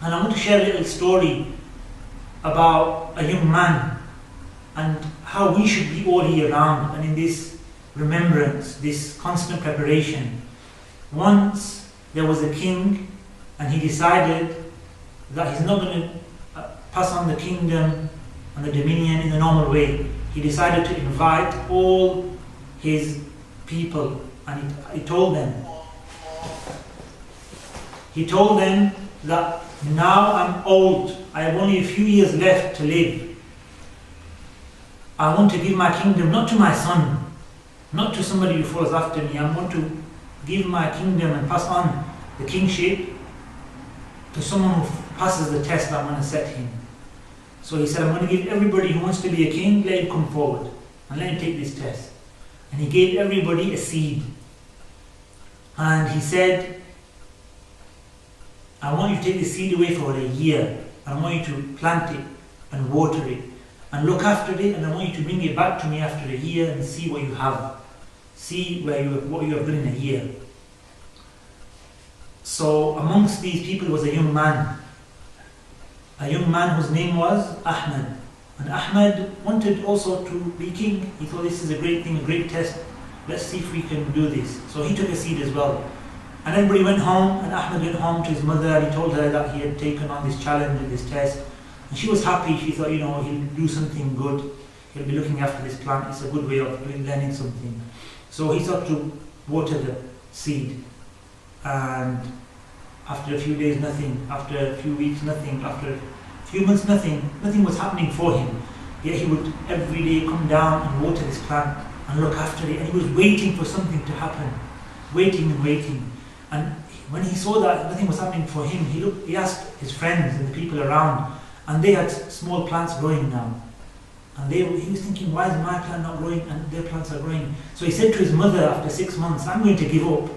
And I want to share a little story about a young man and how we should be all year round and in this remembrance, this constant preparation. Once there was a king and he decided that he's not going to pass on the kingdom and the dominion in the normal way. He decided to invite all his people and he told them that now I'm old, I have only a few years left to live. I want to give my kingdom not to my son, not to somebody who follows after me. I want to give my kingdom and pass on the kingship to someone who passes the test that I'm going to set him. So he said, I'm going to give everybody who wants to be a king, let him come forward and let him take this test. And he gave everybody a seed. And he said, I want you to take this seed away for a year. I want you to plant it and water it and look after it, and I want you to bring it back to me after a year and see what you have. See what you have done in a year. So amongst these people was a young man whose name was Ahmed. And Ahmed wanted also to be king. He thought this is a great thing, a great test. Let's see if we can do this. So he took a seed as well. And everybody went home, and Ahmed went home to his mother and he told her that he had taken on this challenge and this test. And she was happy. She thought, he'll do something good. He'll be looking after this plant. It's a good way of learning something. So he started to water the seed. And after a few days, nothing. After a few weeks, nothing. After a few months, nothing. Nothing was happening for him. Yet he would every day come down and water this plant and look after it. And he was waiting for something to happen. Waiting and waiting. And when he saw that nothing was happening for him, he asked his friends and the people around, and they had small plants growing now. And he was thinking, why is my plant not growing and their plants are growing? So he said to his mother after 6 months, I'm going to give up.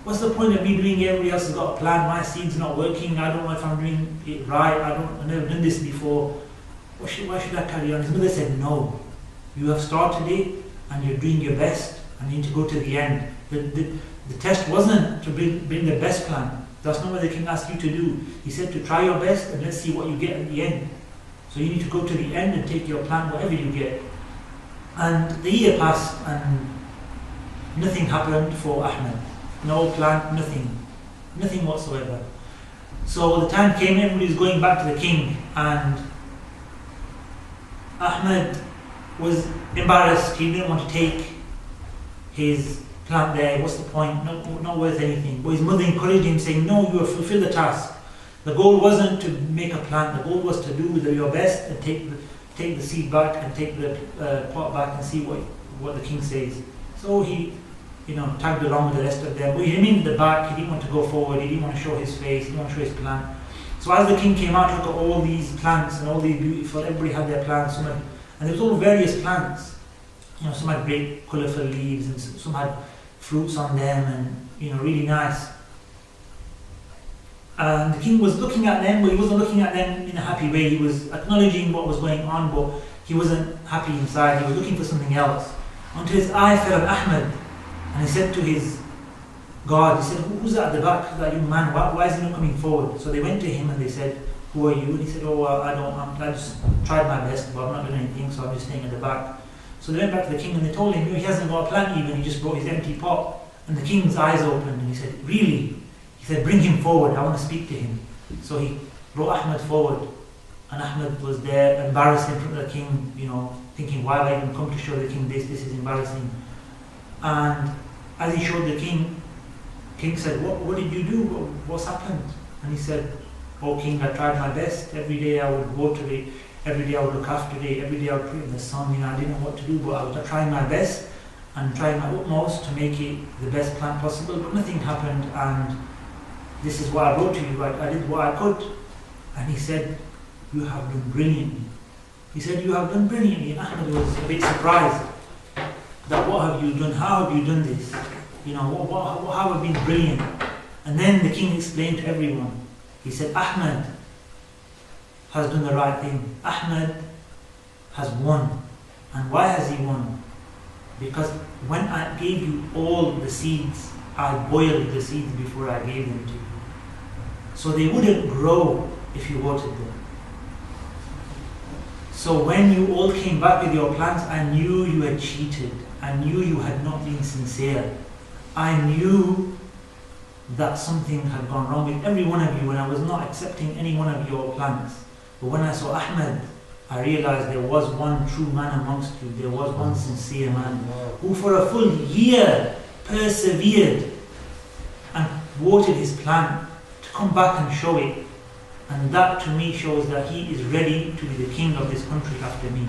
What's the point of me doing it? Everybody else has got a plan, my seed's not working, I don't know if I'm doing it right, I've never done this before. Why should I carry on? His mother said, no, you have started it and you're doing your best and you need to go to the end. The test wasn't to bring the best plan. That's not what the king asked you to do. He said to try your best and let's see what you get at the end. So you need to go to the end and take your plan, whatever you get. And the year passed and nothing happened for Ahmed. No plan, nothing whatsoever. So the time came, everybody was going back to the king, and Ahmed was embarrassed. He didn't want to take his plant there. What's the point? Not worth anything. But his mother encouraged him, saying, no, you have fulfilled the task. The goal wasn't to make a plant. The goal was to do your best and take the seed back and take the pot back and see what the king says. So he tagged along with the rest of them. But he remained at the back. He didn't want to go forward. He didn't want to show his face. He didn't want to show his plant. So as the king came out, look at all these plants and all these beautiful. Everybody had their plants. And there was all various plants. Some had great colourful leaves and some had fruits on them and really nice. And the king was looking at them, but he wasn't looking at them in a happy way. He was acknowledging what was going on, but he wasn't happy inside. He was looking for something else. Until his eye fell on Ahmed, and he said to his guard, he said, who's at the back, that young man? Why is he not coming forward? So they went to him and they said, who are you? And he said, I just tried my best, but I'm not doing anything, so I'm just staying at the back. So they went back to the king and they told him, he hasn't got a plant even, he just brought his empty pot. And the king's eyes opened and he said, really? He said, bring him forward, I want to speak to him. So he brought Ahmed forward, and Ahmed was there, embarrassed in front of the king, thinking, why have I even come to show the king this? This is embarrassing. And as he showed the king said, what did you do? What's happened? And he said, oh king, I tried my best. Every day I would water it, every day I would look after it, every day I would put it in the sun. I didn't know what to do, but I was trying my best and trying my utmost to make it the best plant possible, but nothing happened, and this is what I brought to you. I did what I could. And he said, you have done brilliantly. He said, you have done brilliantly. And Ahmed was a bit surprised that what have you done? How have you done this? How have you been brilliant? And then the king explained to everyone. He said, Ahmed has done the right thing. Ahmed has won. And why has he won? Because when I gave you all the seeds, I boiled the seeds before I gave them to you. So they wouldn't grow if you watered them. So when you all came back with your plants, I knew you had cheated. I knew you had not been sincere. I knew that something had gone wrong with every one of you when I was not accepting any one of your plans. But when I saw Ahmed, I realized there was one true man amongst you. There was one sincere man who for a full year persevered and watered his plant to come back and show it. And that to me shows that he is ready to be the king of this country after me.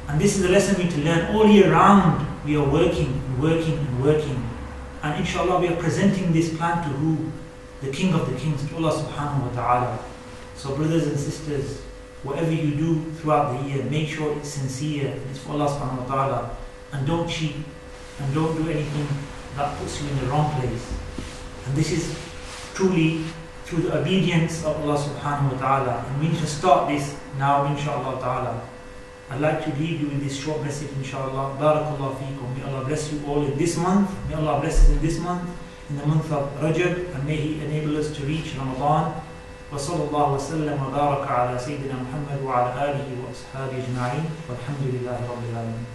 And this is a lesson we need to learn all year round. We are working and working and working. And inshallah we are presenting this plan to who? The King of the Kings, to Allah subhanahu wa ta'ala. So brothers and sisters, whatever you do throughout the year, make sure it's sincere, it's for Allah subhanahu wa ta'ala. And don't cheat, and don't do anything that puts you in the wrong place. And this is truly through the obedience of Allah subhanahu wa ta'ala. And we need to start this now, inshallah ta'ala. I'd like to leave you with this short message, inshallah. Barakallah feekum. May Allah bless you all in this month. May Allah bless us in this month, in the month of Rajab, and may He enable us to reach Ramadan. وصلى الله وسلم وبارك على سيدنا محمد وعلى آله وأصحابه أجمعين والحمد لله رب العالمين.